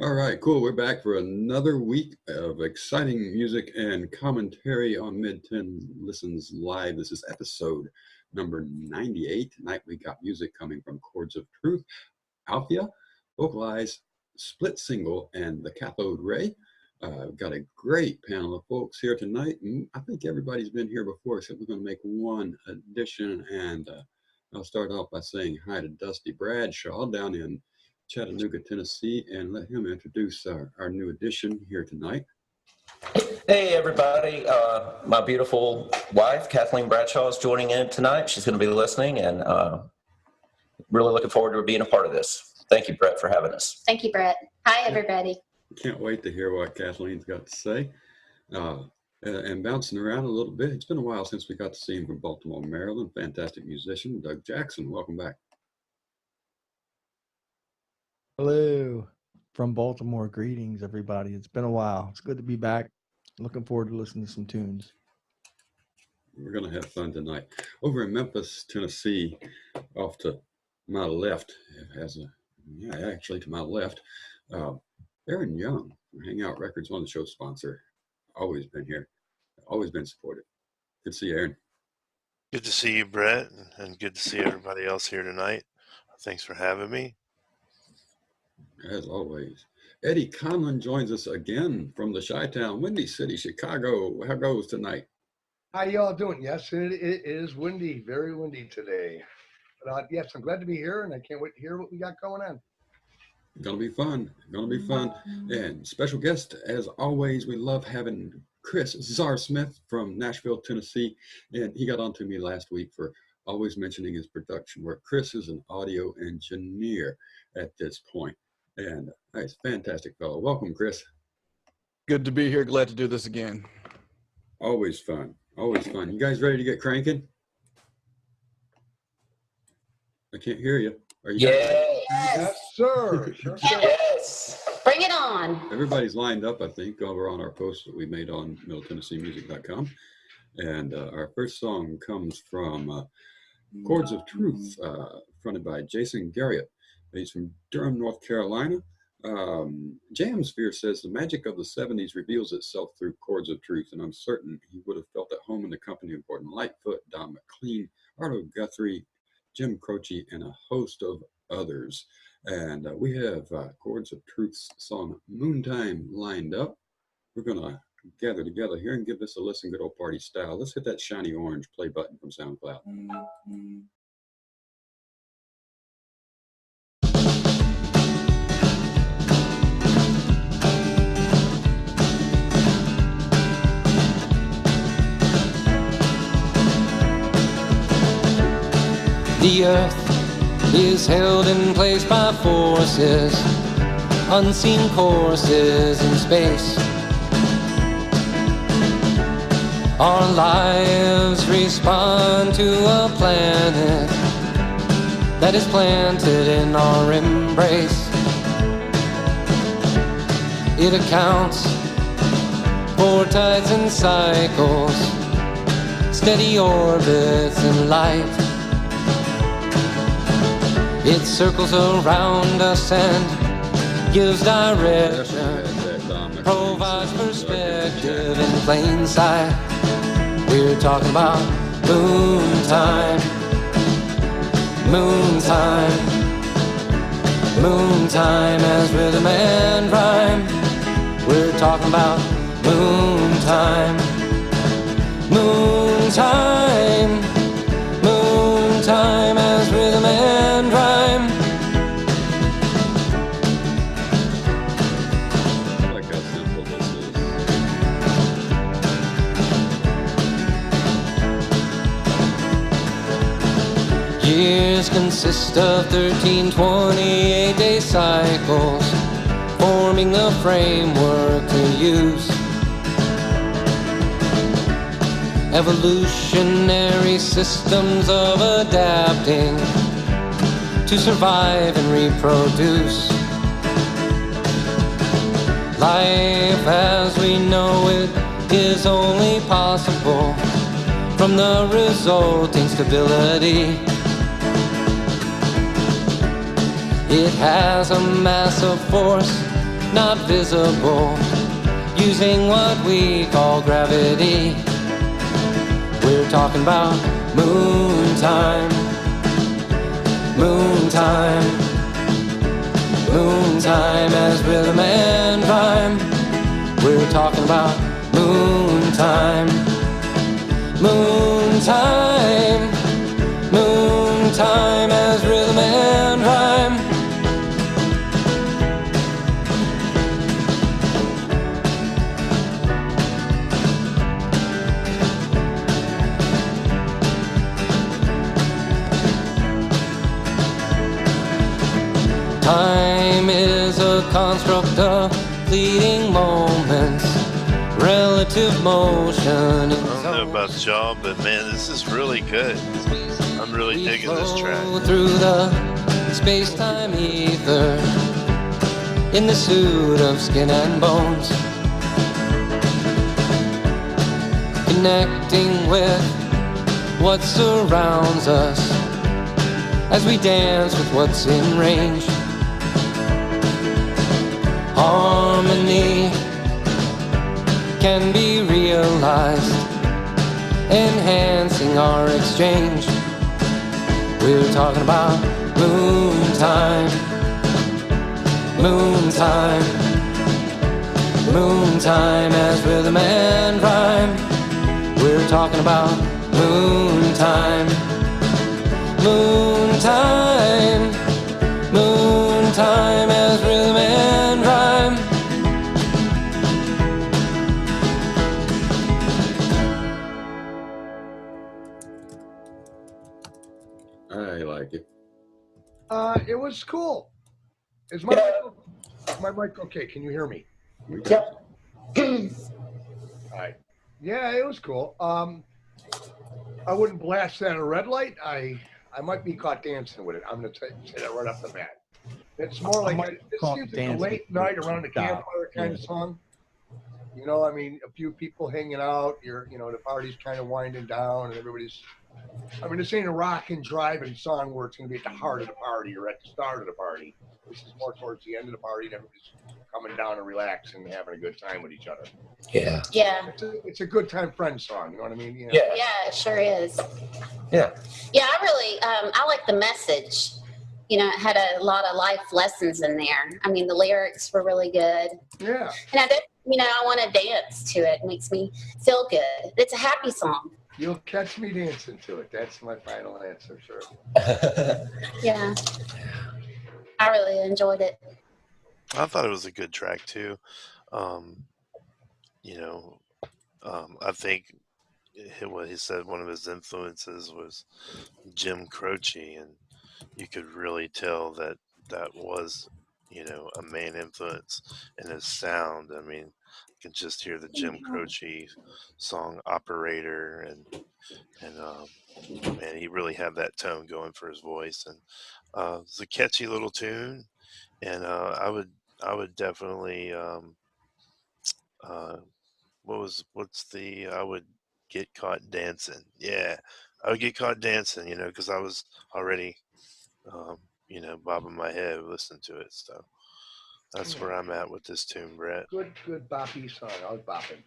All right, cool. We're back for another week of exciting music and commentary on Mid-10 Listens Live. This is episode number 98. Tonight we got music coming from Chords of Truth, Alphia, Vocaliz, Split Single, and the Cathode Ray. We've got a great panel of folks here tonight. I think everybody's been here before, so we're going to make one addition. And I'll start off by saying hi to Dusty Bradshaw down in Chattanooga, Tennessee, and let him introduce our new addition here tonight. Hey, everybody. My beautiful wife, Kathleen Bradshaw, is joining in tonight. She's going to be listening, and really looking forward to being a part of this. Thank you, Bret, for having us. Thank you, Bret. Hi, everybody. Can't wait to hear what Kathleen's got to say. And bouncing around a little bit, it's been a while since we got to see him from Baltimore, Maryland. Fantastic musician, Doug Jackson. Welcome back. Hello from Baltimore. Greetings, everybody. It's been a while. It's good to be back. Looking forward to listening to some tunes. We're going to have fun tonight. Over in Memphis, Tennessee, off to my left, actually to my left, Aaron Young from Hangout Records, one of the show's sponsor. Always been here, always been supportive. Good to see you, Aaron. Good to see you, Bret, and good to see everybody else here tonight. Thanks for having me. As always. Eddie Conlon joins us again from the Chi-Town, Windy City, Chicago. How goes tonight? How y'all doing? Yes, it is windy, very windy today. But yes, I'm glad to be here, and I can't wait to hear what we got going on. Gonna be fun. Gonna be fun. And special guest, as always, we love having Chris Czar-Smith from Nashville, Tennessee. And he got on to me last week for always mentioning his production work. Chris is an audio engineer at this point. And he's a fantastic fellow. Welcome, Chris. Good to be here. Glad to do this again. Always fun. Always fun. You guys ready to get cranking? I can't hear you. Are you? Yes, sir. Sure, Yes. Bring it on. Everybody's lined up, I think, over on our post that we made on middletennesseemusic.com. And our first song comes from Chords of Truth, fronted by Jason Garriott. He's from Durham, North Carolina. Jamsphere says the magic of the 70s reveals itself through Chords of Truth, and I'm certain he would have felt at home in the company of Gordon Lightfoot, Don McLean, Arlo Guthrie, Jim Croce, and a host of others. And we have Chords of Truth's song Moontime lined up. We're going to gather together here and give this a listen, good old party style. Let's hit that shiny orange play button from SoundCloud. The earth is held in place by forces, unseen courses in space. Our lives respond to a planet that is planted in our embrace. It accounts for tides and cycles, steady orbits in light. It circles around us and gives direction, provides perspective in plain sight. We're talking about moontime, moontime, moontime as rhythm and rhyme. We're talking about moontime, moontime, moontime as rhythm and rhyme. I like how simple this is. Years consist of 13 28-day cycles, forming the framework to use. Evolutionary systems of adapting to survive and reproduce. Life as we know it is only possible from the resulting stability. It has a massive force, not visible, using what we call gravity. We're talking about moon time, moon time, moon time as rhythm and rhyme. We're talking about moon time, moon time, moon time as rhythm and rhyme. Time is a construct of fleeting moments, relative motion. I don't know about y'all, but man, this is really good. I'm really digging this track. Through the space-time ether, in the suit of skin and bones, connecting with what surrounds us as we dance with what's in range. Harmony can be realized, enhancing our exchange. We're talking about moon time, moon time, moon time as rhythm and rhyme. We're talking about moon time, moon time, moon time as rhythm and rhyme. I like it. It was cool. Is my mic okay? Can you hear me? Yep. All right. Yeah, it was cool. I wouldn't blast that at a red light. I might be caught dancing with it. I'm going to say that right off the bat. It's more like it seems like a late night around a campfire kind of song. You know, I mean, a few people hanging out. The party's kind of winding down, and everybody's. I mean, this ain't a rockin' driving song where it's going to be at the heart of the party or at the start of the party. This is more towards the end of the party, and everybody's coming down and relaxing and having a good time with each other. Yeah. Yeah. It's a good time friend song. You know what I mean? Yeah. Yeah, it sure is. Yeah. Yeah, I really, I like the message. You know, it had a lot of life lessons in there. I mean, the lyrics were really good. Yeah. And I want to dance to it. It makes me feel good. It's a happy song. You'll catch me dancing to it. That's my final answer, sure. Yeah. I really enjoyed it. I thought it was a good track too. I think what he said one of his influences was Jim Croce, and you could really tell that was, a main influence in his sound. I mean, you can just hear the Jim Croce song "Operator," and man, he really had that tone going for his voice, and it's a catchy little tune. And I would definitely I would get caught dancing. Yeah, I would get caught dancing, because I was already bobbing my head listening to it. So that's where I'm at with this tune, Bret. Good boppy song. I was bopping.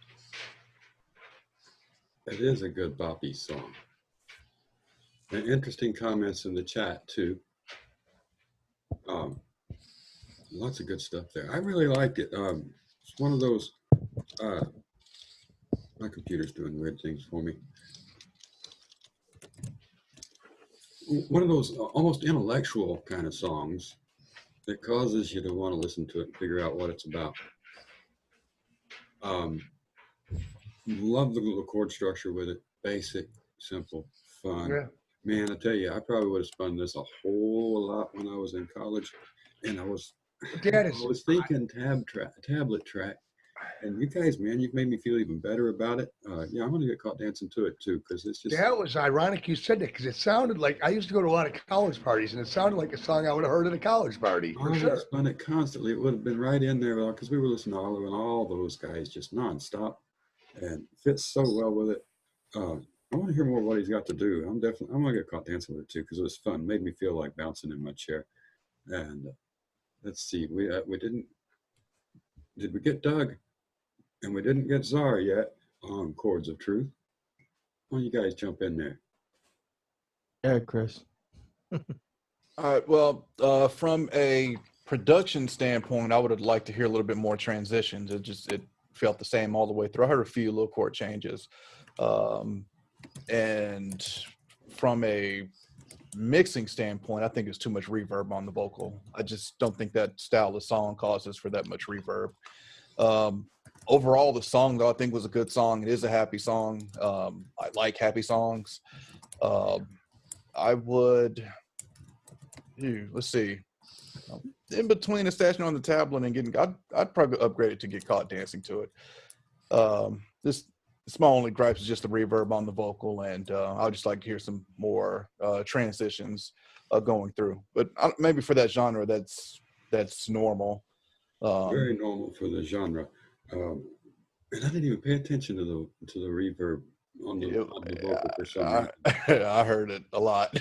It is a good boppy song. And interesting comments in the chat too. Lots of good stuff there. I really liked it. It's one of those. My computer's doing weird things for me. One of those almost intellectual kind of songs that causes you to want to listen to it and figure out what it's about. Love the little chord structure with it. Basic, simple, fun. Yeah. Man, I tell you, I probably would have spun this a whole lot when I was in college, and I was thinking tablet track. And you guys, man, you've made me feel even better about it. Yeah, I'm going to get caught dancing to it too, because it's just. That was ironic you said that, because it sounded like I used to go to a lot of college parties, and it sounded like a song I would have heard at a college party. I would have spun it constantly. It would have been right in there because we were listening to Oliver and all those guys just nonstop, and fits so well with it. I want to hear more of what he's got to do. I'm going to get caught dancing with it too, because it was fun. Made me feel like bouncing in my chair. And let's see, we didn't. Did we get Doug? And we didn't get Czar yet on Chords of Truth. Why don't you guys jump in there? Yeah, Chris. All right. Well, from a production standpoint, I would have liked to hear a little bit more transitions. It felt the same all the way through. I heard a few little chord changes. And from a mixing standpoint, I think it's too much reverb on the vocal. I just don't think that style of song causes for that much reverb. Overall, the song, though, I think was a good song. It is a happy song. I like happy songs. I would, let's see, in between the Stashing on the Tablet and getting, I'd probably upgrade it to Get Caught Dancing to it. This my only gripes is just the reverb on the vocal, and I'd just like to hear some more transitions going through. But maybe for that genre, that's normal. Very normal for the genre. And I didn't even pay attention to the reverb on the vocal for some reason. I heard it a lot.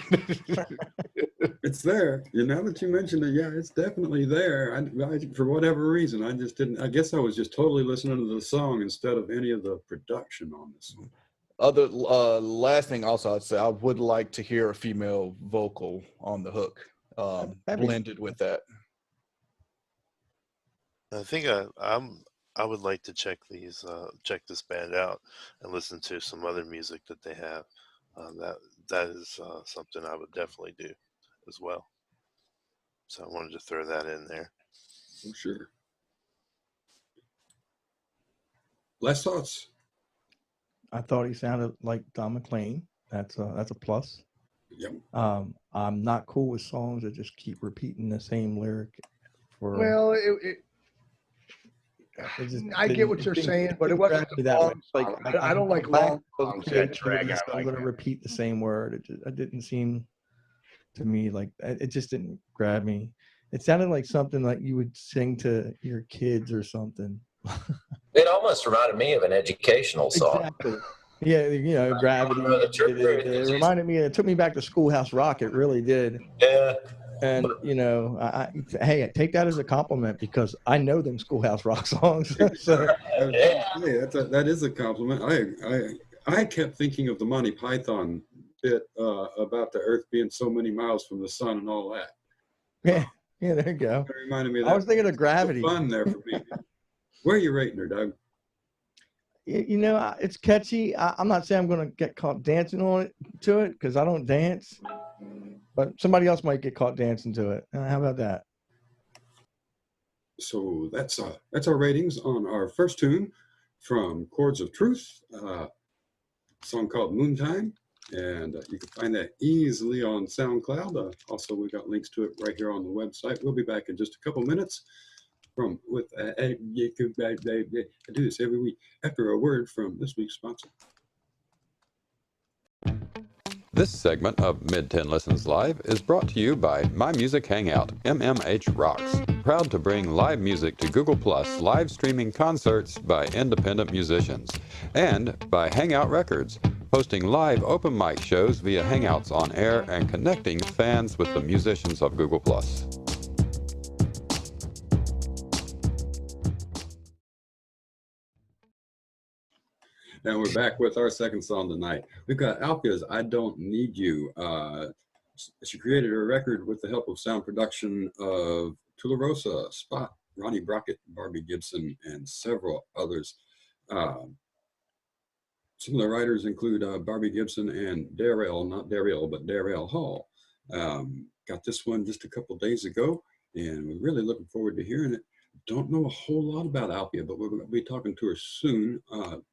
It's there. Now that you mentioned it, yeah, it's definitely there. I for whatever reason, I just didn't. I guess I was just totally listening to the song instead of any of the production on this one. Last thing also, I'd say I would like to hear a female vocal on the hook, blended with that. I think I would like to check this band out and listen to some other music that they have. That is something I would definitely do as well. So I wanted to throw that in there. Oh, sure. Last thoughts. I thought he sounded like Don McLean. That's a plus. Yep. I'm not cool with songs that just keep repeating the same lyric. Well, I get what you're saying, but it wasn't that long song. I don't like long songs that drag out. I'm going to repeat the same word. It didn't seem to me like it just didn't grab me. It sounded like something like you would sing to your kids or something. It almost reminded me of an educational song. Exactly. Yeah, Gravity. It reminded me. It took me back to Schoolhouse Rock. It really did. Yeah. And hey, take that as a compliment because I know them Schoolhouse Rock songs. So, yeah, that is a compliment. I kept thinking of the Monty Python bit about the Earth being so many miles from the sun and all that. Yeah, there you go. That reminded me of that. I was thinking of Gravity. Fun there for me. Where are you rating her, Doug? It's catchy. I'm not saying I'm going to get caught dancing to it because I don't dance. But somebody else might get caught dancing to it. How about that? So that's our ratings on our first tune from Chords of Truth, a song called Moontime. And you can find that easily on SoundCloud. Also, we got links to it right here on the website. We'll be back in just a couple minutes I do this every week after a word from this week's sponsor. This segment of Mid-10 Listens Live is brought to you by My Music Hangout, MMH Rocks. Proud to bring live music to Google Plus, live streaming concerts by independent musicians. And by Hangout Records, hosting live open mic shows via Hangouts on air and connecting fans with the musicians of Google Plus. And we're back with our second song tonight. We've got Alphia's I Don't Need You. She created her record with the help of sound production of Tularosa, Spot, Ronnie Brockett, Barbie Gibson, and several others. Some of the writers include Barbie Gibson and not Darrell, but Darrell Hall. Got this one just a couple days ago, and we're really looking forward to hearing it. Don't know a whole lot about Alphia, but we're going to be talking to her soon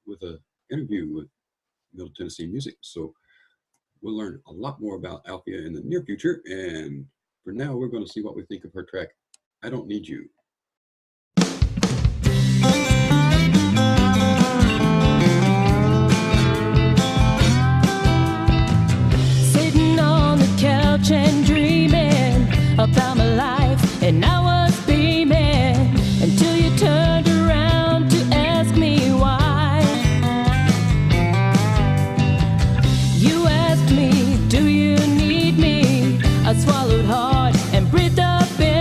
with an interview with Middle Tennessee Music. So we'll learn a lot more about Alphia in the near future. And for now, we're going to see what we think of her track, I Don't Need You. Sitting on the couch and dreaming about my life, and I was beaming until you turned around to ask me why. You asked me, do you need me? I swallowed hard and breathed up in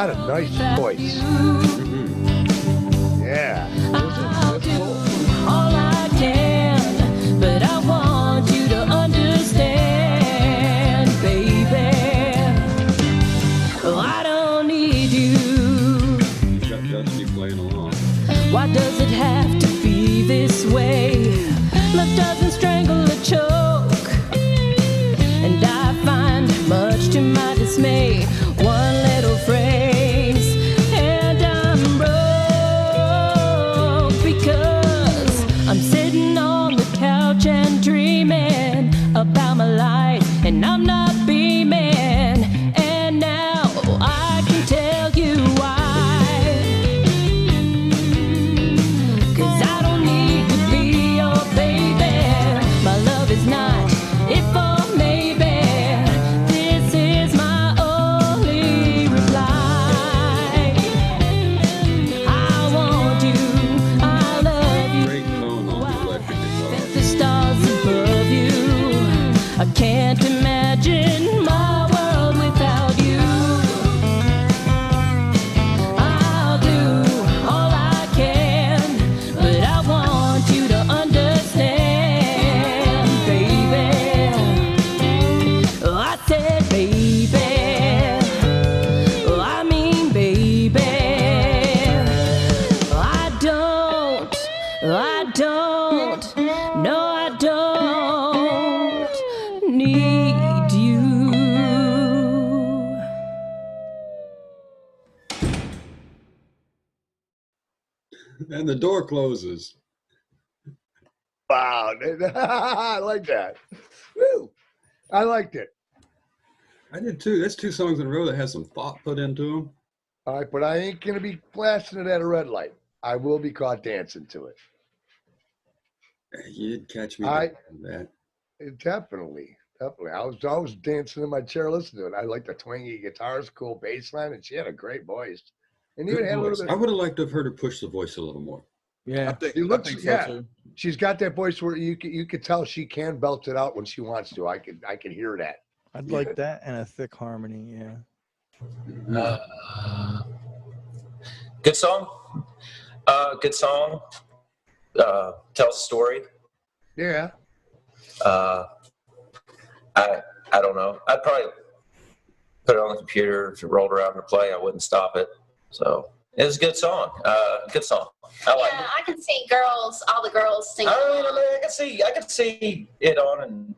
got a nice voice. Yeah. I'll do all I can, but I want you to understand, baby. Oh, I don't need you. Just playing along. Why does it have to be this way? Love doesn't strangle or choke, and I find much to my dismay one little phrase, and I'm broke because I'm sitting on the couch and dreaming about my life, and I'm not beaming, and now I can tell you why. 'Cause I don't need to be your baby. My love is not if or maybe. This is my only reply. I want you, I love you. Great tone on the electric guitar. Thank the stars above you. I can't imagine my world without you. I'll do all I can, but I want you to understand, baby. Oh, I said baby. Oh, I mean baby. I don't, no I don't need you. And the door closes. Wow. I like that. Woo. I liked it. I did too. That's 2 songs in a row that has some thought put into them. All right, but I ain't going to be blasting it at a red light. I will be caught dancing to it. You did catch me I- on that. Definitely. I was dancing in my chair listening to it. I like the twangy guitars, cool bass line, and she had a great voice. And even Good had a little voice. bit. I would have liked to have heard her push the voice a little more. I Yeah. think, She I looks- think yeah. so too. She's got that voice where you could tell she can belt it out when she wants to. I could hear that. I'd like that and a thick harmony. Yeah. Good song. Good song. Tells a story. Yeah. I don't know. I'd probably put it on the computer if it rolled around to play. I wouldn't stop it. So it was a good song. Good song. I like Yeah, it. I can see all the girls singing. I can see it on and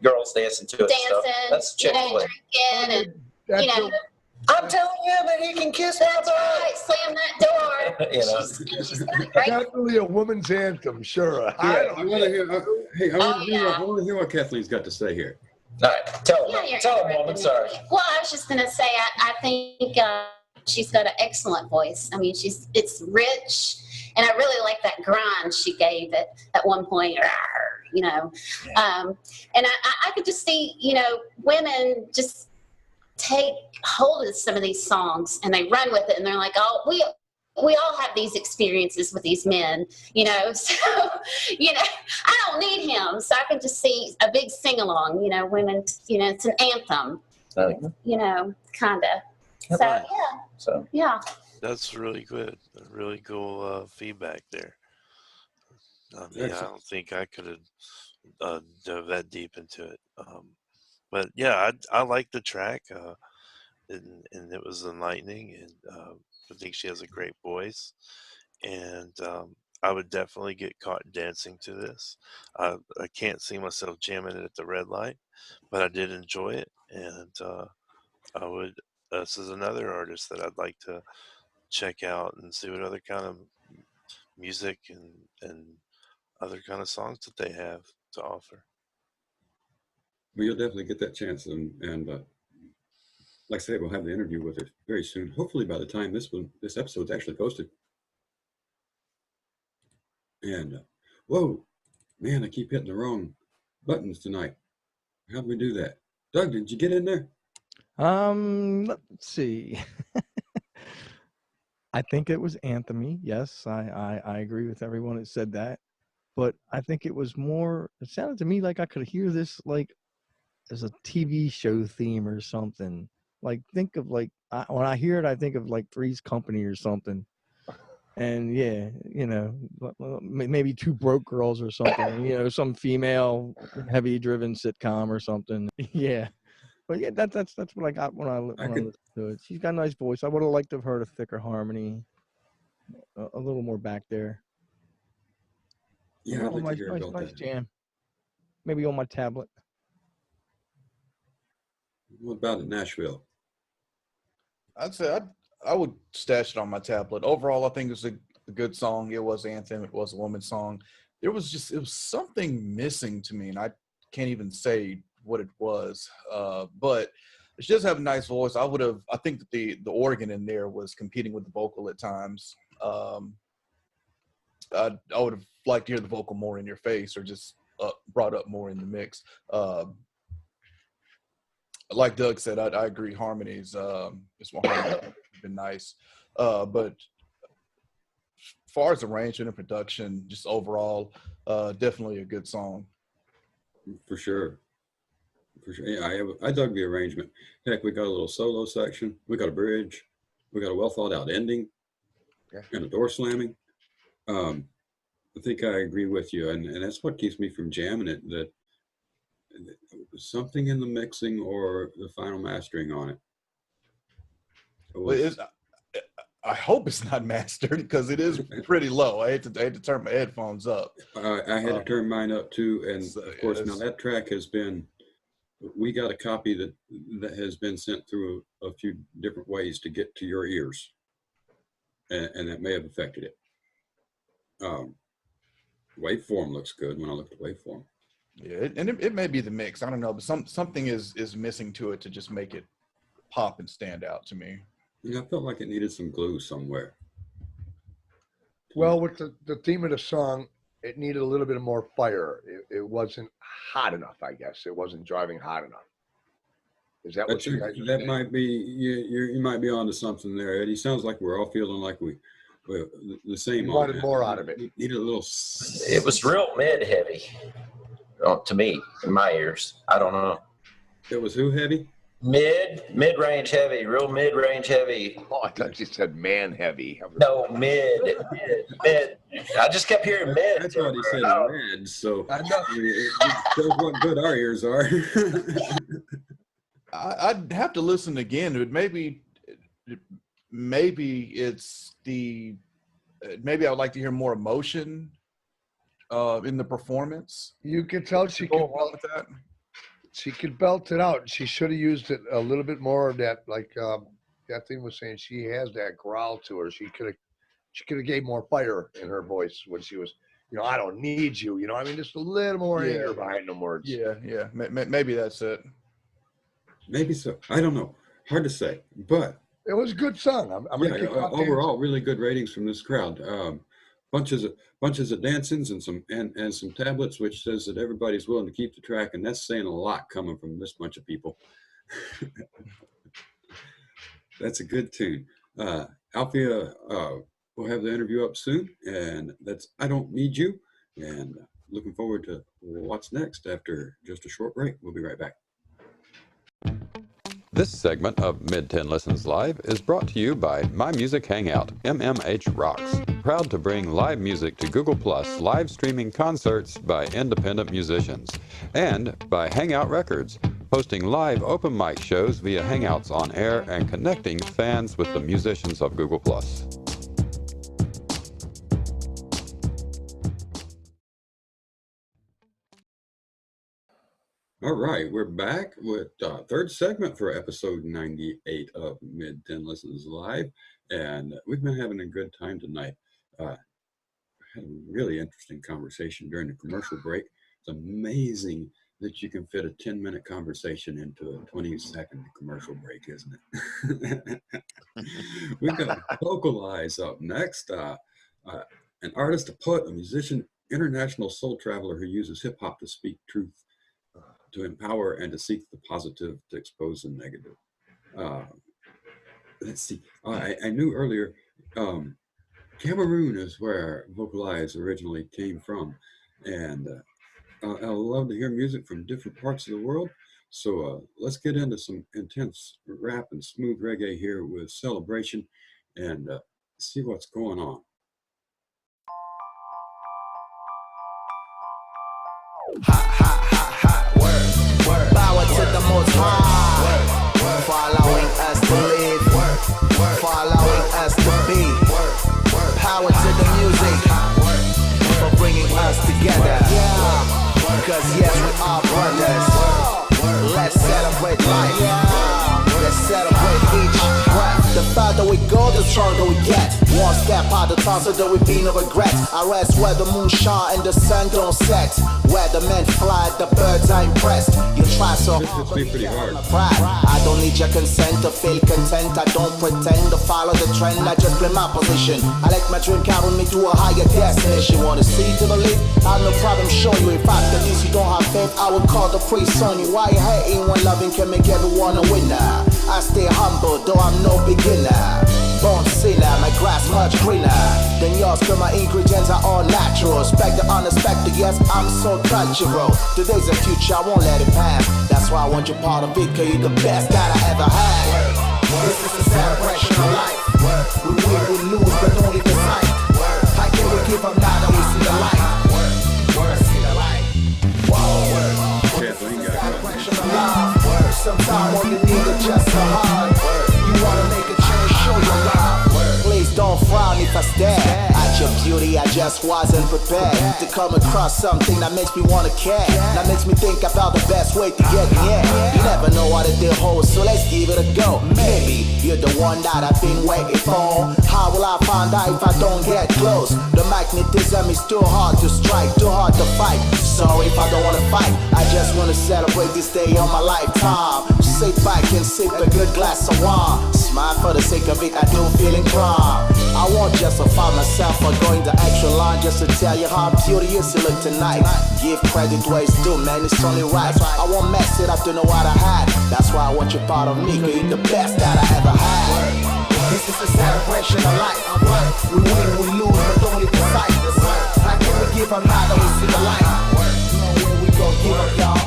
girls dancing to it. and stuff. That's Dancing, Chick-fil-A. drinking, That's and, I'm telling him that he can kiss my that's right, slam that door. You know. She's got a great definitely a woman's anthem, sure. I want to hear. Hey, I want to hear what Kathleen's got to say here. All right, tell Yeah, him, you're tell him, interrupting woman. me. Sorry. Well, I was just going to say, I think she's got an excellent voice. I mean, it's rich, and I really like that grind she gave it at one point. You know, and I could just see, you know, women just take hold of some of these songs and they run with it, and they're like, oh, we all have these experiences with these men, you know, so, you know, I don't need him. So I can just see a big sing-along, you know, women, you know, it's an anthem, you know, kind of. So, Right. yeah, So yeah. That's really good. Really cool feedback there. I mean, I Excellent. don't think I could have dove that deep into it. But yeah, I like the track, and it was enlightening, and I think she has a great voice, and I would definitely get caught dancing to this. I can't see myself jamming it at the red light, but I did enjoy it, and I would. This is another artist that I'd like to check out and see what other kind of music and other kind of songs that they have to offer. Well, you'll definitely get that chance, and like I said, we'll have the interview with her very soon. Hopefully, by the time this episode's actually posted. And whoa, man, I keep hitting the wrong buttons tonight. How did we do that? Doug, did you get in there? Let's see. I think it was anthemy. Yes, I agree with everyone that said that. But I think it was more, it sounded to me like I could hear this like as a TV show theme or something. Like think of like when I hear it, I think of like Three's Company or something. And yeah, you know, maybe Two Broke Girls or something. You know, some female heavy-driven sitcom or something. Yeah, but yeah, that's what I got when I listened to it. She's got a nice voice. I would have liked to have heard a thicker harmony, a little more back there. Yeah, I'd like to hear about nice that. jam. Maybe on my tablet. What about in Nashville? I'd say I would stash it on my tablet. Overall, I think it's a good song. It was anthem. It was a woman's song. It was something missing to me, and I can't even say what it was. But she does have a nice voice. I think that the organ in there was competing with the vocal at times. I would have liked to hear the vocal more in your face, or just brought up more in the mix. Like Doug said, I agree. Harmonies, it's more harmonies been nice, but as far as arrangement and production, just overall, definitely a good song. For sure. Yeah, I dug the arrangement. Heck, we got a little solo section. We got a bridge. We got a well thought out ending, and a door slamming. I think I agree with you, and that's what keeps me from jamming it. That something in the mixing or the final mastering on it. I hope it's not mastered, because it is pretty low. I had to turn my headphones up. I had to turn mine up too, and of course now that track has been. We got a copy that has been sent through a few different ways to get to your ears, and that may have affected it. Waveform looks good when I look at waveform. Yeah, and it may be the mix. I don't know, but something is missing to it to just make it pop and stand out to me. Yeah, I felt like it needed some glue somewhere. Well, with the theme of the song, it needed a little bit more fire. It wasn't hot enough, I guess. It wasn't driving hot enough. Is that what you guys are saying? Might be you might be onto something there, Eddie. Sounds like we're all feeling like we're the same. You wanted more out of it. Needed a little. It was real mid heavy, to me, in my ears. I don't know. It was who heavy? Mid-range heavy, real mid-range heavy. Oh, I thought you said man heavy. No, mid. I just kept hearing mid. That's what he said, mid. So it shows what good our ears are. I'd have to listen again. Maybe it's maybe I would like to hear more emotion in the performance. You could tell she could belt that. She could belt it out. She should have used it a little bit more of that, like Kathleen was saying. She has that growl to her. She could have gave more fire in her voice when she was, I don't need you. I mean, just a little more anger behind them words. Yeah. Maybe that's it. Maybe so. I don't know. Hard to say, but it was a good song. Overall, really good ratings from this crowd. Bunches of dancings and some tablets, which says that everybody's willing to keep the track, and that's saying a lot coming from this bunch of people. That's a good tune. Alphia will have the interview up soon, and that's I Don't Need You, and looking forward to what's next after just a short break. We'll be right back. This segment of Mid-Tenn Listens Live is brought to you by My Music Hangout, MMH Rocks, proud to bring live music to Google Plus live streaming concerts by independent musicians, and by Hangout Records, hosting live open mic shows via Hangouts on air and connecting fans with the musicians of Google Plus. All right, we're back with third segment for episode 98 of Mid-Tenn Listens Live, and we've been having a good time tonight. Had a really interesting conversation during the commercial break. It's amazing that you can fit a 10-minute conversation into a 20-second commercial break, isn't it? We've got Vocaliz up next, an artist, a poet, a musician, international soul traveler who uses hip-hop to speak truth, to empower, and to seek the positive, to expose the negative. Let's see. I knew earlier, Cameroon is where Vocaliz originally came from, and I love to hear music from different parts of the world. So let's get into some intense rap and smooth reggae here with Celebration and see what's going on. Power to the most high, following us to live, following us to be. Power to the music for bringing us together. Because yes, we are brothers. Let's celebrate life. Let's celebrate each breath. The farther we go, the stronger we get. One step at a time so there will be no regrets. I rest where the moon shine and the sun don't set. Where the men fly, the birds are impressed. You try so hard, This be pretty hard. pride. I don't need your consent to feel content. I don't pretend to follow the trend. I just play my position. I let my dream carry me to a higher destination. Want to see to believe? I have no problem showing you. If after this you don't have faith, I will call the priest on you. Why you hating when loving can make everyone a winner? I stay humble, though I'm no beginner. Born sinner, my grass much greener than yours, cause my ingredients are all natural. Expect the unexpected, yes, I'm so cultural. Today's the future, I won't let it pass. That's why I want you part of it, cause you're the best that I ever had. This is a celebration of life. We win, we lose, but only the sight. How can we give up now that we see the light? See the light. Kathleen got Celebration of love. Sometimes all you need is just a hug. You wanna make a change, show your love. Please don't frown if I stare at your beauty. I just wasn't prepared to come across something that makes me wanna care. That makes me think about the best way to get near. You never know what it holds, so let's give it a go. Maybe you're the one that I've been waiting for. How will I find out if I don't get close? The magnetism is too hard to strike, too hard to fight. Sorry if I don't wanna fight. I just wanna celebrate this day of my lifetime. Sit back and sip a good glass of wine. Smile for the sake of it, I do feel inclined. I won't justify myself for going the extra line just to tell you how beauteous you look tonight. Give credit where it's due, man, it's only right. I won't mess it up to know what I had. That's why I want you part of me, cause you're the best that I ever had. This is a celebration of life. We win, we lose, but only the sight. How can we give up now that we see the light? Where we gon' give up, y'all?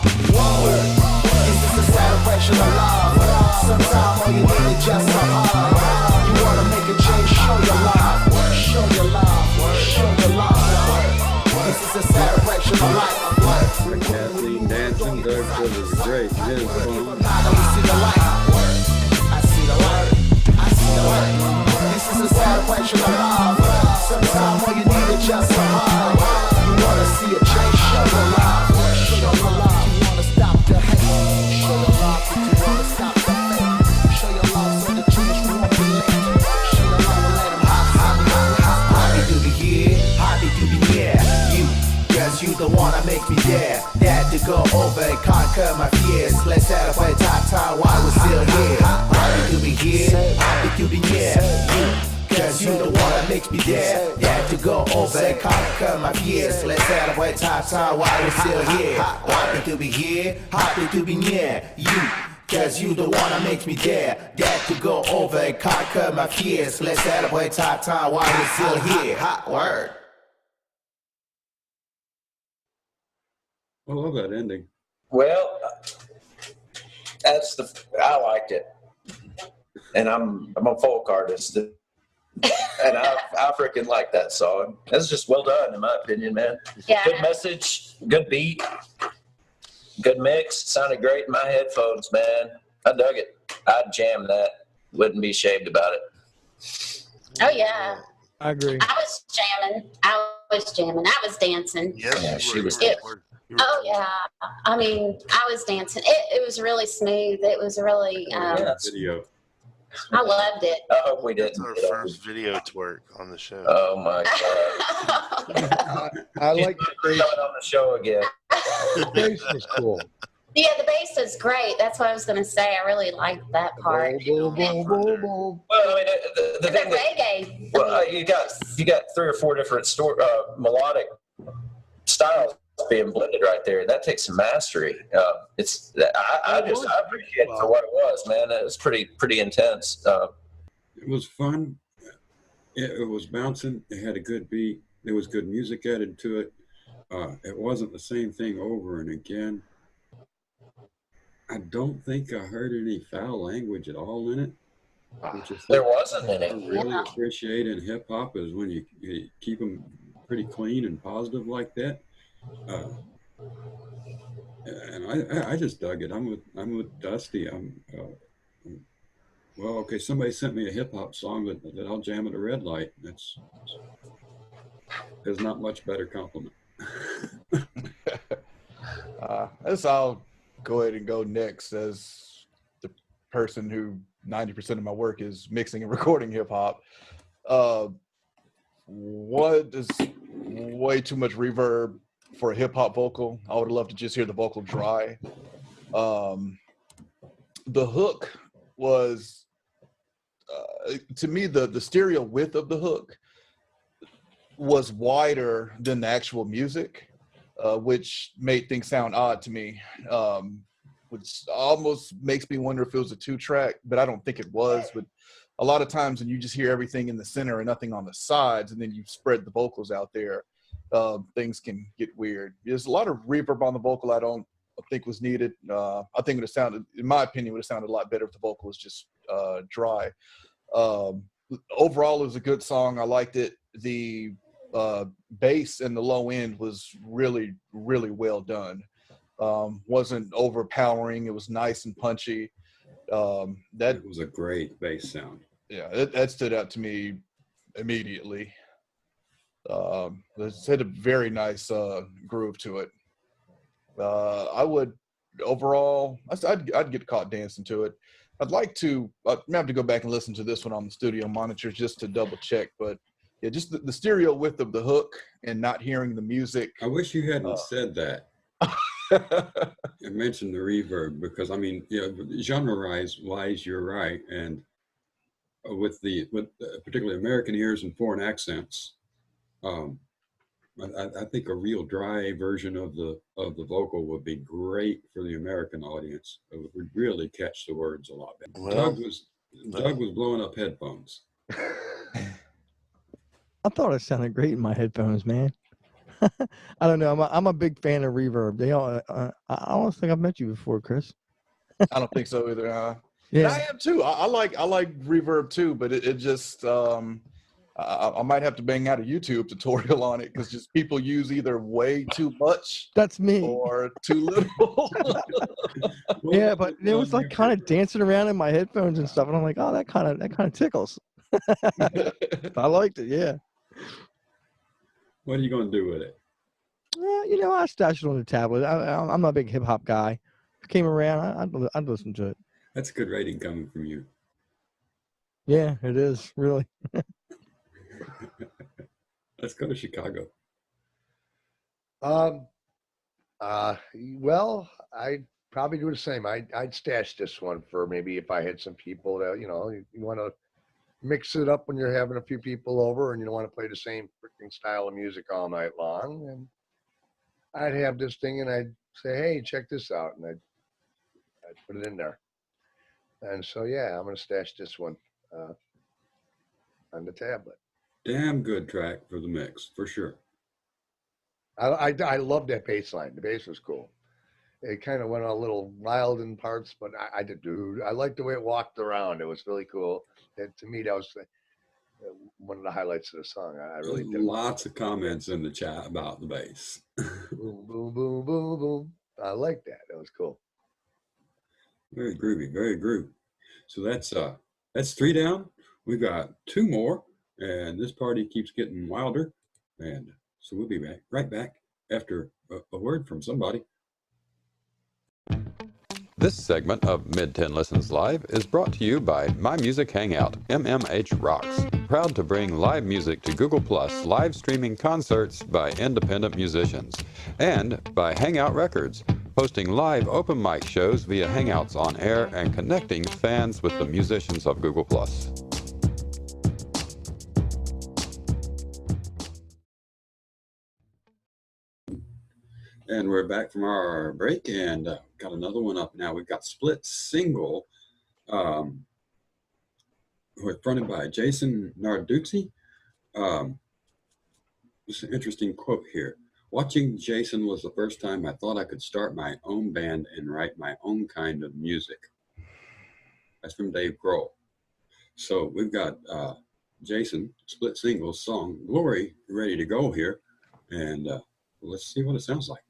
This is a celebration of love. Sometimes all you need is just a hug. You wanna make a change, show your love. Show your love, show your love. This is a celebration of life. Kathleen dancing. Doug says it's great. It is fun. Now that we see the light. I see the light. I see the light. This is a celebration of love. Sometimes all you need is just a hug. You wanna see a change, show your love. Show your love. You wanna stop the hate. Show your love if you wanna stop the fake. Show your love so the change won't be late. Show your love and let them happy to be here, happy to be near you. Cause you the one that make me dare to go over and conquer my fears. Let's celebrate time while we're still here. Happy to be here, happy to be near you. Cause you the one that makes me dare to go over and conquer my fears. Let's celebrate time while we're still here. Happy to be here, happy to be near you. Cause you the one that makes me dare to go over and conquer my fears. Let's celebrate time while we're still here. Hot word. I love that ending. Well, I liked it, and I'm a folk artist, and I freaking like that song. That's just well done, in my opinion, man. Yeah. Good message, good beat, good mix. Sounded great in my headphones, man. I dug it. I'd jam that. Wouldn't be ashamed about it. Oh yeah. I agree. I was jamming. I was dancing. Yes, Yeah, you she were, was you it. were. Oh yeah. I mean, I was dancing. It was really smooth. It was really. Yeah. Video. I loved it. I hope we That's didn't. our first video twerk on the show. Oh my God! I like the Coming bass. on the show again. The bass was cool. Yeah, the bass is great. That's what I was going to say. I really liked that part. Boom, boom, boom, boom. Well, I mean, the The thing that reggae. well, you got 3 or 4 different melodic styles being blended right there. That takes some mastery. I appreciate it for what it was, man. It was pretty intense. It was fun. It was bouncing. It had a good beat. There was good music added to it. It wasn't the same thing over and again. I don't think I heard any foul language at all in it, which is There something wasn't I any. really Yeah. appreciate in hip hop is when you keep them pretty clean and positive like that. Uh, and I just dug it. I'm with Dusty. Well, okay. Somebody sent me a hip hop song that I'll jam at a red light. There's not much better compliment. As I'll go ahead and go next, as the person who 90% of my work is mixing and recording hip hop. What is way too much reverb for a hip hop vocal? I would love to just hear the vocal dry. The hook was, to me, the stereo width of the hook was wider than the actual music, which made things sound odd to me, which almost makes me wonder if it was a 2-track, but I don't think it was. But a lot of times when you just hear everything in the center and nothing on the sides, and then you spread the vocals out there, things can get weird. There's a lot of reverb on the vocal I don't think was needed. I think it would have sounded, in my opinion, would have sounded a lot better if the vocal was just dry. Overall, it was a good song. I liked it. The bass and the low end was really, really well done. Wasn't overpowering. It was nice and punchy. That was a great bass sound. Yeah, that stood out to me immediately. It had a very nice groove to it. I would overall, I'd get caught dancing to it. I'd like to, I have to go back and listen to this one on the studio monitor just to double check, but yeah, just the stereo width of the hook and not hearing the music. I wish you hadn't said that. I mentioned the reverb because I mean, genre-wise, you're right, and with particularly American ears and foreign accents, I think a real dry version of the vocal would be great for the American audience. It would really catch the words a lot better. Well, Doug was blowing up headphones. I thought it sounded great in my headphones, man. I don't know. I'm a big fan of reverb. I don't think I've met you before, Chris. I don't think so either. Yeah, I am too. I like reverb too, but it just I might have to bang out a YouTube tutorial on it because just people use either way too much. That's me. Or too little. Yeah, but it was like kind of dancing around in my headphones and stuff, and I'm like, oh, that kind of tickles. I liked it. Yeah. What are you going to do with it? I stashed it on the tablet. I'm not a big hip hop guy. If it came around, I'd listen to it. That's a good rating coming from you. Yeah, it is really. Let's go to Chicago. Well, I'd probably do the same. I'd stash this one for maybe if I had some people that, you want to mix it up when you're having a few people over and you don't want to play the same freaking style of music all night long. And I'd have this thing and I'd say, hey, check this out. And I'd put it in there. And so, yeah, I'm going to stash this one on the tablet. Damn good track for the mix, for sure. I love that bass line. The bass was cool. It kind of went a little wild in parts, but I liked the way it walked around. It was really cool. And to me, that was one of the highlights of the song. I really did. Lots of comments in the chat about the bass. Boom, boom, boom, boom, boom. I like that. That was cool. Very groovy, very groovy. So that's 3 down. We've got 2 more, and this party keeps getting wilder. And so we'll be right back after a word from somebody. This segment of Mid-10 Listens Live is brought to you by My Music Hangout, MMH Rocks, proud to bring live music to Google Plus live streaming concerts by independent musicians, and by Hangout Records, hosting live open mic shows via Hangouts on air and connecting fans with the musicians of Google Plus. And we're back from our break and got another one up now. We've got Split Single, fronted by Jason Narducci. It's an interesting quote here. Watching Jason was the first time I thought I could start my own band and write my own kind of music. That's from Dave Grohl. So we've got Jason, split singles song, Glory, ready to go here. And let's see what it sounds like.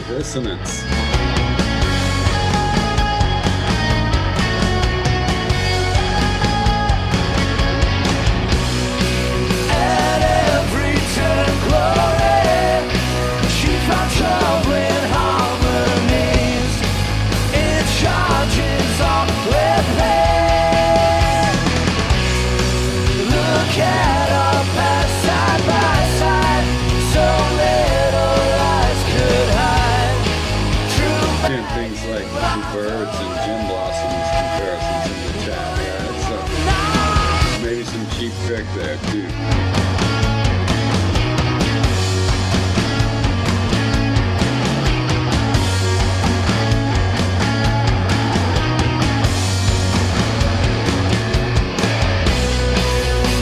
Dissonance. At every turn, Glory, she found troubling harmonies. It charges on with pain. Look at our past side by side, so little eyes could hide. And things like birds and gin blossoms comparisons in the chat. Yeah, it's maybe some cheap trick there too.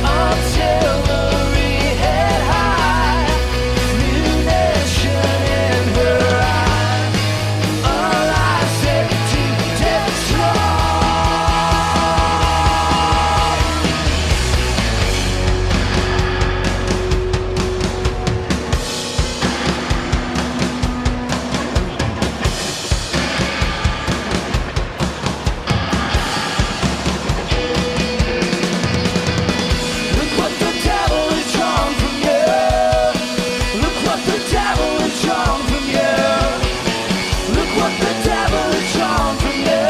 Artillery head high, munition in her eyes. All I said to destroy. Look what the devil has drawn from you. Look what the devil has drawn from you. Look what the devil has drawn from you.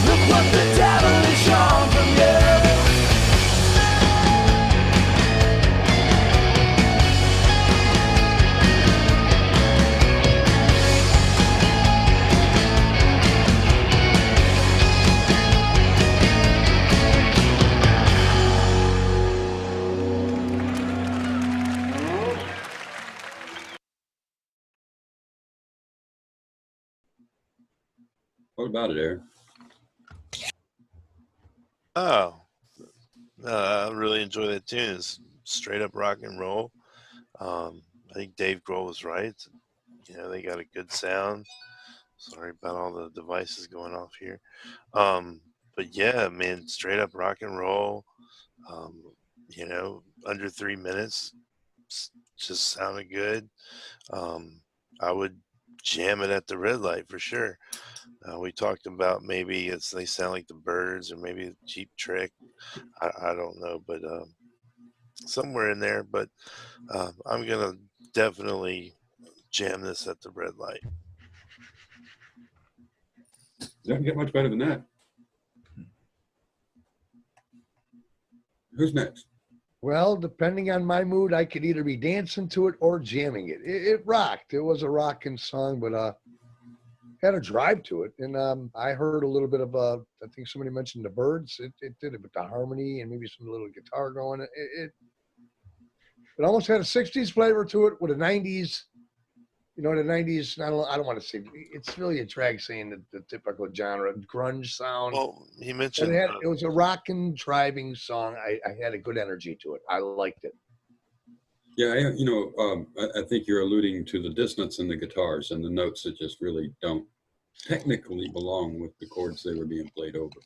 Look what the devil has drawn from you. What about it, Aaron? Oh, I really enjoy that tune. It's straight up rock and roll. I think Dave Grohl was right. You know, they got a good sound. Sorry about all the devices going off here. But yeah, man, straight up rock and roll. You know, under 3 minutes, just sounded good. I would jam it at the red light for sure. We talked about maybe they sound like the Birds or maybe a Cheap Trick. I don't know, but somewhere in there. But I'm gonna definitely jam this at the red light. Doesn't get much better than that. Who's next? Well, depending on my mood, I could either be dancing to it or jamming it. It rocked. It was a rocking song, but had a drive to it. And I heard a little bit of, I think somebody mentioned the Birds. It did it with the harmony and maybe some little guitar going. It almost had a 60s flavor to it with a 90s. You know, the 90s, I don't want to say, it's really a drag saying the typical genre, grunge sound. Well, he mentioned it was a rockin', driving song. I had a good energy to it. I liked it. Yeah, I think you're alluding to the dissonance in the guitars and the notes that just really don't technically belong with the chords they were being played over.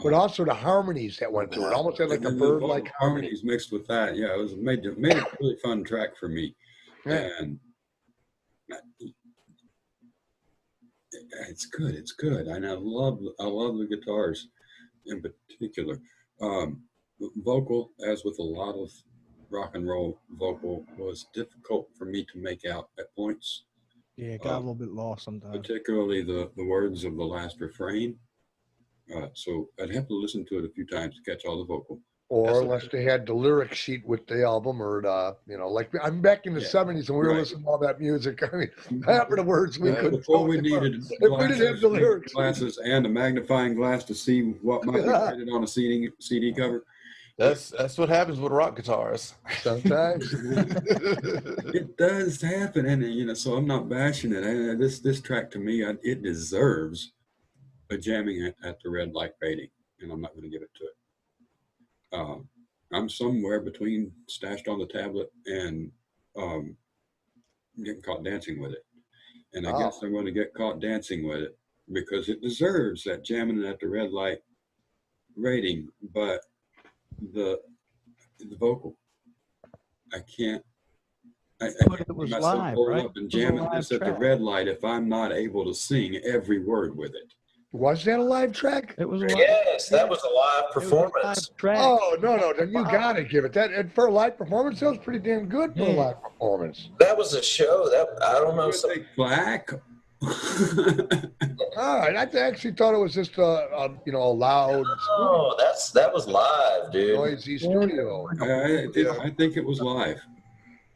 But also the harmonies that went through it. Almost had like a bird-like harmonies mixed with that. Yeah, it was made a really fun track for me. Yeah. And it's good. It's good. And I love the guitars in particular. Vocal, as with a lot of rock and roll vocal, was difficult for me to make out at points. Yeah, it got a little bit lost sometimes. Particularly the words of the last refrain. So I'd have to listen to it a few times to catch all the vocal. Or unless they had the lyric sheet with the album, or like I'm back in the 70s and we were listening to all that music. I mean, half of the words we couldn't. Before we needed if we didn't have the lyrics, glasses and a magnifying glass to see what might be printed on a CD cover. That's what happens with rock guitars. Sometimes it does happen, and so I'm not bashing it. And this track to me, it deserves a jamming at the red light rating, and I'm not going to give it to it. I'm somewhere between Stashed on the Tablet and Getting Caught Dancing with It, and I guess I'm going to get caught dancing with it because it deserves that jamming at the red light rating, but the vocal, I can't. It was live, right? Up and jamming this at the red light if I'm not able to sing every word with it. Was that a live track? It was a live. Yes, that was a live performance. Oh no, then you gotta give it that. And for a live performance, that was pretty damn good for a live performance. That was a show. That I don't know. Black. All right, I actually thought it was just a loud. Oh, that was live, dude. Noisy studio. I think it was live.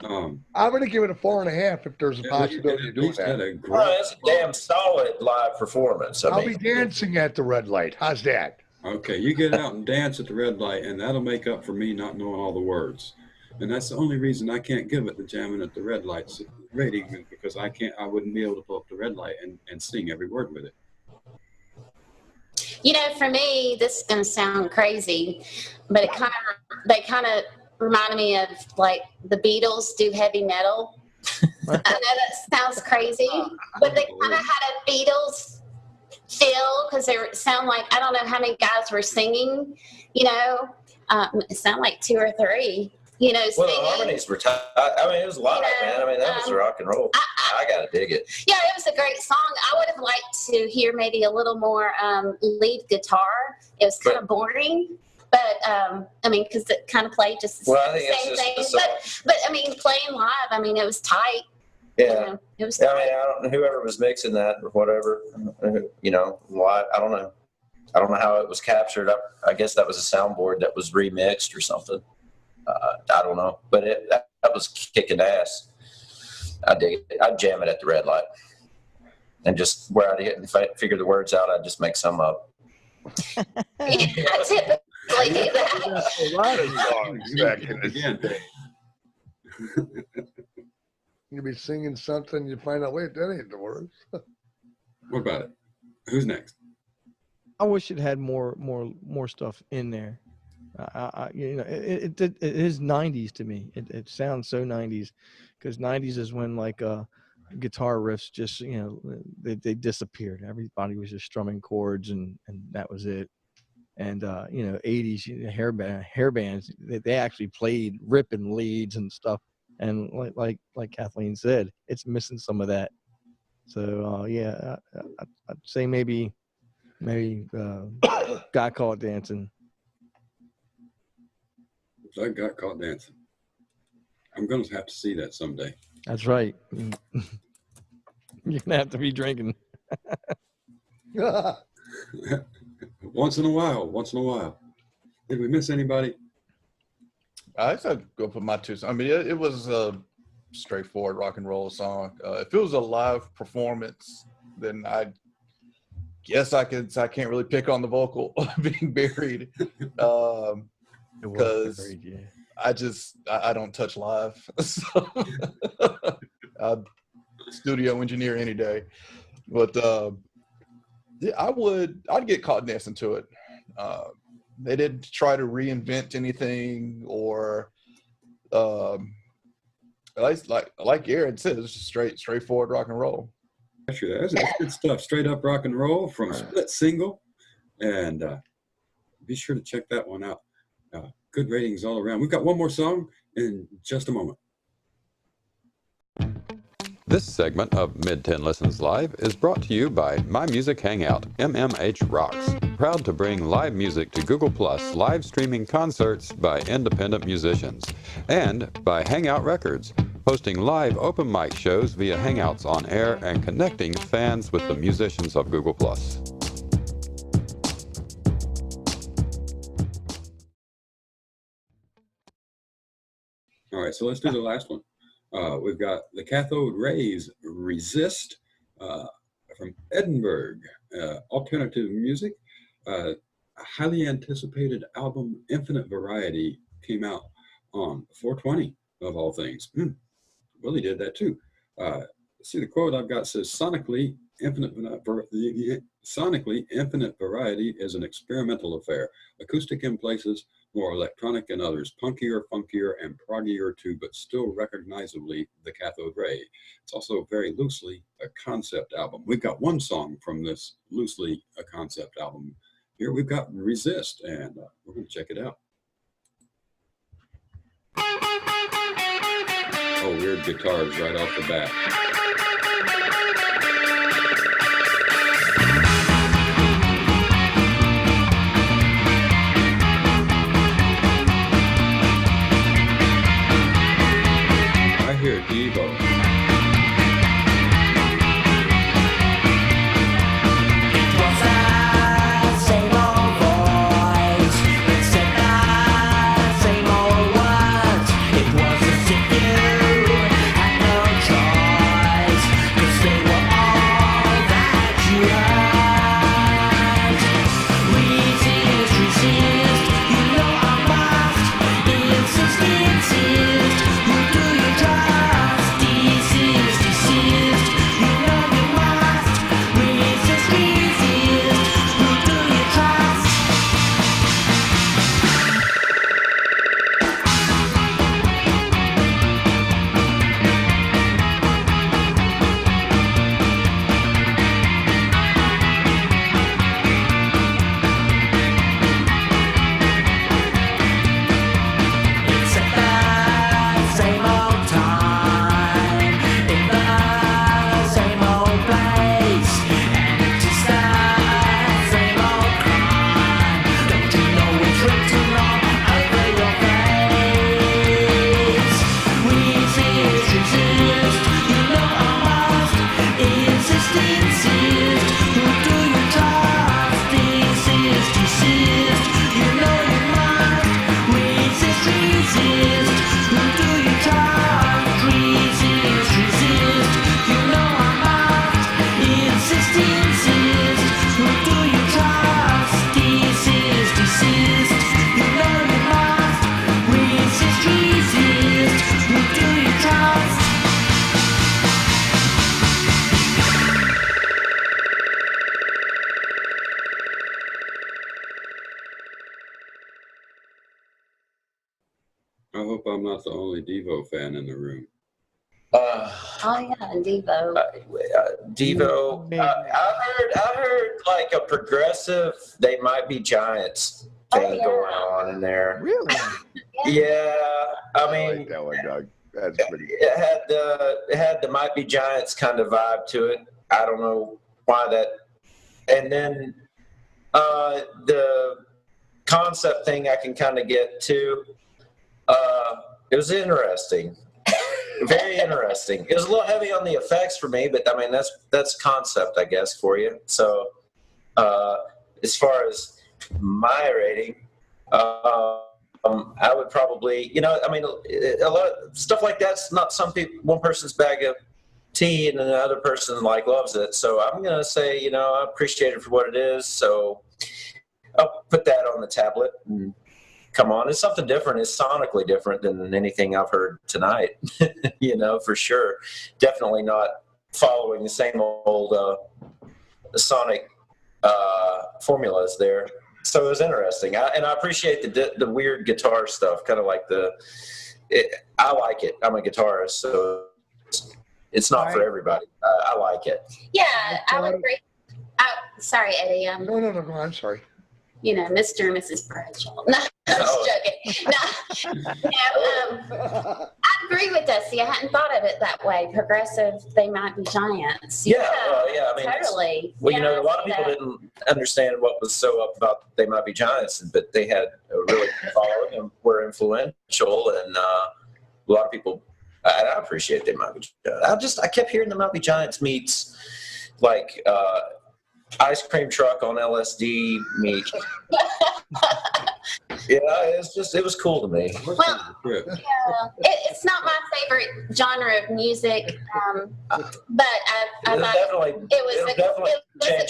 I'm going to give it a 4.5 if there's a possibility of doing that. It's a damn solid live performance. I'll be dancing at the red light. How's that? Okay, you get out and dance at the red light, and that'll make up for me not knowing all the words. And that's the only reason I can't give it the jamming at the red lights rating, because I wouldn't be able to pull up the red light and sing every word with it. For me, this is going to sound crazy, but they kind of reminded me of like the Beatles do heavy metal. I know that sounds crazy, but they kind of had a Beatles feel because they sound like, I don't know how many guys were singing, it sounded like 2 or 3, Well, singing. the harmonies were tight. I mean, it was live, man. I mean, that was rock and roll. I got to dig it. Yeah, it was a great song. I would have liked to hear maybe a little more lead guitar. It was kind of boring. But because it kind of played just the same thing. But playing live, it was tight. Yeah, it was tight. I don't know whoever was mixing that or whatever. Live. I don't know. I don't know how it was captured. I guess that was a soundboard that was remixed or something. I don't know, but that was kicking ass. I dig it. I'd jam it at the red light, and just where I didn't figure the words out, I'd just make some up. A lot of songs back in the day. You'll be singing something, you find out, wait, that ain't the words. What about it? Who's next? I wish it had more stuff in there. It is 90s to me. It sounds so 90s, because 90s is when guitar riffs just they disappeared. Everybody was just strumming chords and that was it. And 80s hair bands, they actually played ripping leads and stuff. And like Kathleen said, it's missing some of that. So I'd say maybe Got Caught Dancing. I Got Caught Dancing. I'm going to have to see that someday. That's right. You're gonna have to be drinking. Once in a while. Did we miss anybody? I guess I'd go put my 2 cents. It was a straightforward rock and roll song. If it was a live performance, then I guess I can't really pick on the vocal being buried. Because I don't touch live. So I'd studio engineer any day. But I'd get caught dancing to it. They didn't try to reinvent anything, or like Aaron said, it's just straightforward rock and roll. That's good stuff. Straight up rock and roll from Split Single, and be sure to check that one out. Good ratings all around. We've got one more song in just a moment. This segment of Mid-10 Listens Live is brought to you by My Music Hangout, MMH Rocks. Proud to bring live music to Google Plus, live streaming concerts by independent musicians. And by Hangout Records, hosting live open mic shows via Hangouts on air and connecting fans with the musicians of Google Plus. All right, so let's do the last one. We've got the Cathode Rays Resist from Edinburgh, alternative music. Highly anticipated album Infinite Variety came out on 4/20 of all things. Willie did that too. See, the quote I've got says, sonically, infinite variety is an experimental affair. Acoustic in places, more electronic in others, punkier, funkier, and proggier too, but still recognizably the Cathode Ray. It's also very loosely a concept album. We've got one song from this loosely a concept album. Here we've got Resist, and we're going to check it out. Oh, weird guitars right off the bat. I hear Devo. I hope I'm not the only Devo fan in the room. Oh yeah, Devo. Devo. I heard like a progressive. They might be Giants thing going on in there. Really? Yeah, I I mean, like that one, Doug. That's pretty. it had the might be Giants kind of vibe to it. I don't know why that. And then the concept thing I can kind of get to. It was interesting. Very interesting. It was a little heavy on the effects for me, but I mean that's concept, I guess, for you. So as far as my rating, I would probably, I mean, a lot of stuff like that's not one person's bag of tea, and another person loves it. So I'm gonna say, I appreciate it for what it is. So I'll put that on the tablet. And come on, it's something different. It's sonically different than anything I've heard tonight, for sure. Definitely not following the same old sonic formulas there. So it was interesting. And I appreciate the weird guitar stuff, kind of like I like it. I'm a guitarist, so it's not for everybody. I like it. Yeah, I would agree. Sorry, Eddie. No, go on. Sorry. you know, Mr. and Mrs. Bradshaw. No, I'm just joking. No, I agree with Dusty. I hadn't thought of it that way. Progressive, they might be giants. Yeah, well, yeah. I mean, totally. Well, you Yeah, know, a lot of people didn't understand what was so up about They Might Be Giants, but they had a really good following and were influential, and a lot of people. I appreciate They Might Be Giants. I kept hearing They Might Be Giants meets like ice cream truck on LSD meet. Yeah, it was cool to me. Well, it's not my favorite genre of music, but I thought it was a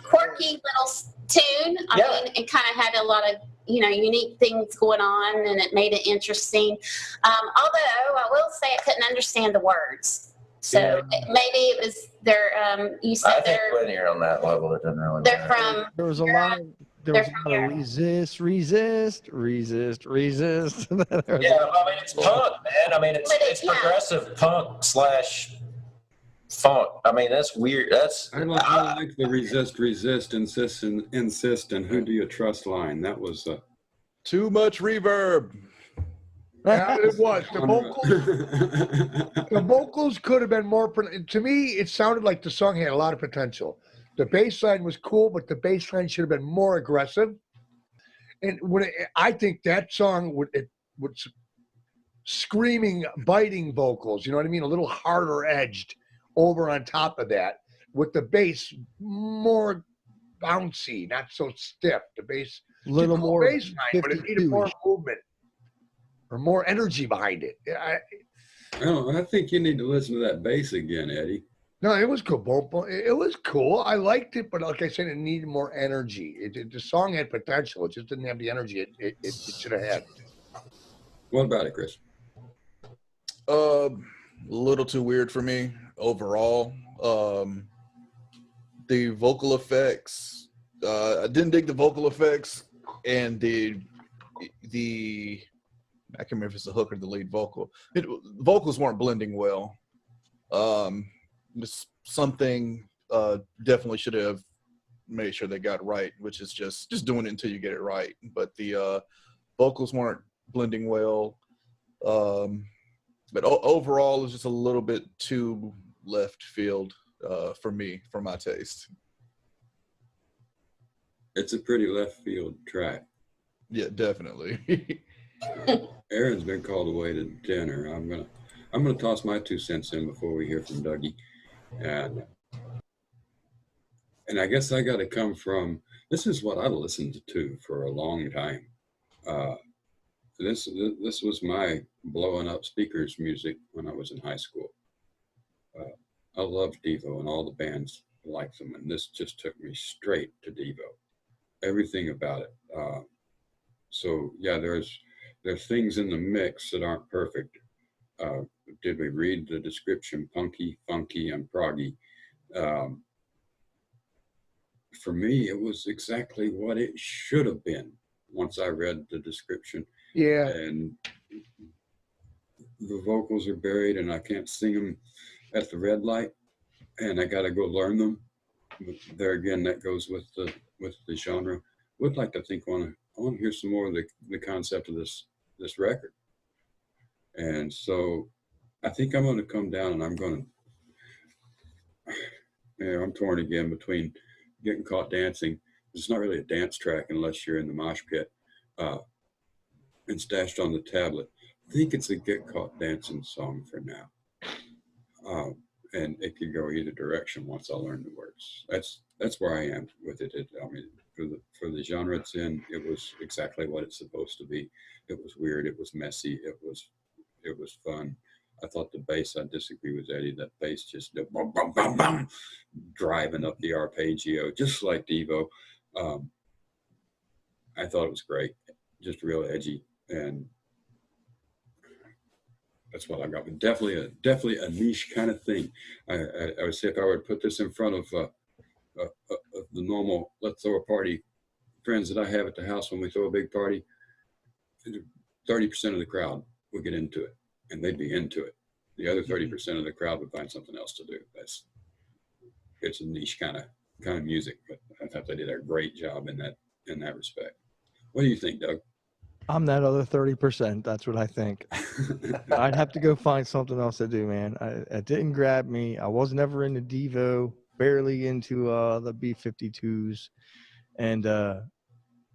quirky little tune. I mean, it kind of had a lot of, you know, unique things going on, and it made it interesting. Although I will say I couldn't understand the words. So maybe it was their, you said I think when you're on that level, it doesn't really they're matter. from, There was a lot of resist. Yeah, I mean, it's punk, man. I mean, it's progressive punk / funk. I mean, that's weird. I like the resist, insist, and who do you trust line. That was too much reverb. Yeah, it was. The vocals could have been more. To me, it sounded like the song had a lot of potential. The bass line was cool, but the bass line should have been more aggressive. And I think that song would screaming, biting vocals. You know what I mean? A little harder edged over on top of that, with the bass more bouncy, not so stiff. The bass, little more bass line, but it needed more movement or more energy behind it. I think you need to listen to that bass again, Eddie. No, it was cool. It was cool. I liked it, but like I said, it needed more energy. The song had potential. It just didn't have the energy it should have had. What about it, Chris? A little too weird for me overall. The vocal effects, I didn't dig the vocal effects, and the I can't remember if it's the hook or the lead vocal. Vocals weren't blending well. Something definitely should have made sure they got right, which is just doing it until you get it right. But the vocals weren't blending well. But overall, it's just a little bit too left field for me, for my taste. It's a pretty left field track. Yeah, definitely. Aaron's been called away to dinner. I'm gonna toss my 2 cents in before we hear from Dougie, and I guess I got to come from. This is what I listened to for a long time. This was my blowing up speakers music when I was in high school. I loved Devo and all the bands like them, and this just took me straight to Devo. Everything about it. So yeah, there's things in the mix that aren't perfect. Did we read the description? Punky, funky, and proggy. For me, it was exactly what it should have been once I read the description. Yeah. And the vocals are buried, and I can't sing them at the red light, and I got to go learn them. But there again, that goes with the genre. Would like to think I want to hear some more of the concept of this record. And so I think I'm going to come down, and I'm going to, I'm torn again between Getting Caught Dancing. It's not really a dance track unless you're in the mosh pit, and Stashed on the Tablet. I think it's a Get Caught Dancing song for now. And it could go either direction once I learn the words. That's where I am with it. I mean, for the genre it's in, it was exactly what it's supposed to be. It was weird. It was messy. It was fun. I thought the bass, I disagree with Eddie, that bass just bum, bum, bum, bum, driving up the arpeggio, just like Devo. I thought it was great, just real edgy, and that's what I got. But definitely a niche kind of thing. I would say if I were to put this in front of the normal, let's throw a party, friends that I have at the house when we throw a big party, 30% of the crowd would get into it, and they'd be into it. The other 30% of the crowd would find something else to do. It's a niche kind of music, but I thought they did a great job in that in that respect. What do you think, Doug? I'm that other 30%. That's what I think. I'd have to go find something else to do, man. It didn't grab me. I was never into Devo, barely into the B-52s, and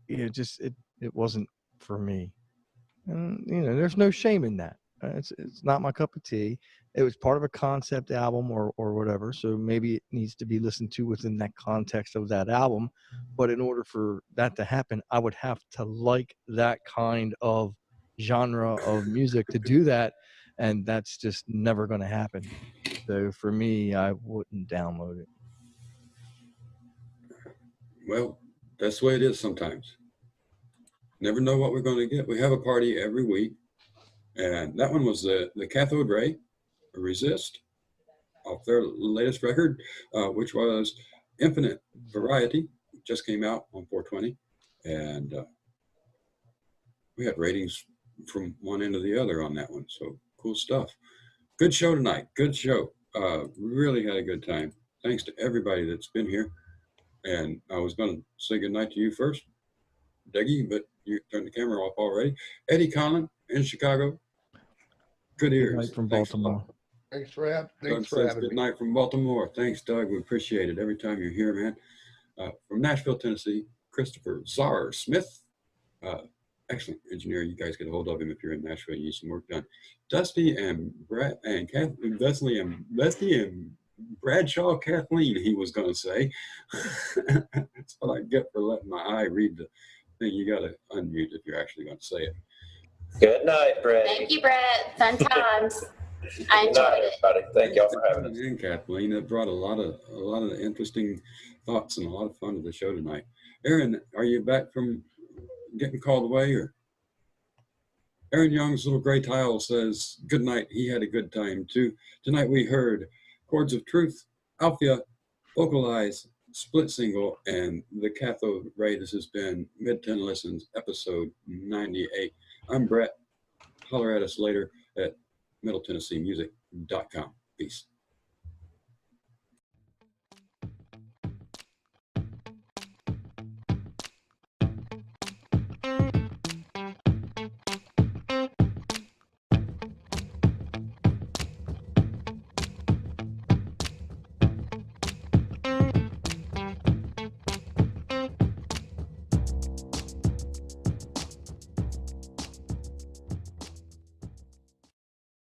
it wasn't for me. And there's no shame in that. It's not my cup of tea. It was part of a concept album or whatever, so maybe it needs to be listened to within that context of that album. But in order for that to happen, I would have to like that kind of genre of music to do that, and that's just never going to happen. So for me, I wouldn't download it. Well, that's the way it is sometimes. Never know what we're going to get. We have a party every week, and that one was the Cathode Ray, Resist, off their latest record, which was Infinite Variety. Just came out on 420, and we had ratings from one end to the other on that one. So cool stuff. Good show tonight. Good show. Really had a good time. Thanks to everybody that's been here. And I was going to say goodnight to you first, Dougie, but you turned the camera off already. Eddie Conlon in Chicago. Good ears. Good night from Baltimore. Thanks for having Good me. night from Baltimore. Thanks, Doug. We appreciate it every time you're here, man. From Nashville, Tennessee, Christopher Czar Smith. Excellent engineer. You guys get a hold of him if you're in Nashville and you need some work done. Dusty and Bret and Dusty and Bradshaw Kathleen, he was going to say. That's what I get for letting my eye read the thing. You got to unmute if you're actually going to say it. Good night, Bret. Thank you, Bret. Fun times. I Good night, enjoyed it. everybody. Thank y'all for having us. And Kathleen, that brought a lot of interesting thoughts and a lot of fun to the show tonight. Aaron, are you back from getting called away? Or Aaron Young's little gray tile says, good night. He had a good time too. Tonight we heard Chords of Truth, Alphia, Vocaliz, Split Single, and the Cathode Ray. This has been Mid-10 Listens, episode 98. I'm Bret. Holler at us later at midttenlistens.com. Peace.